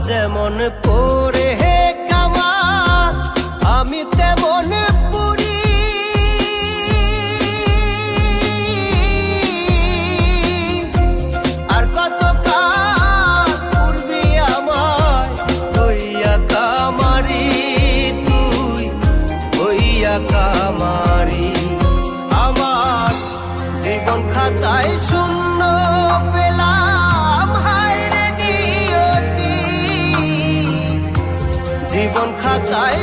যেমন পরে হে কামার, আমি তেমন পুরি। আর কত কাল পূর্বি আমায় হইয়া কামারি, তুই হইয়া কামারি। আমার জীবন খাতায় শূন্য পেলাম, হায় রে নিয়তি। জীবন খাতায়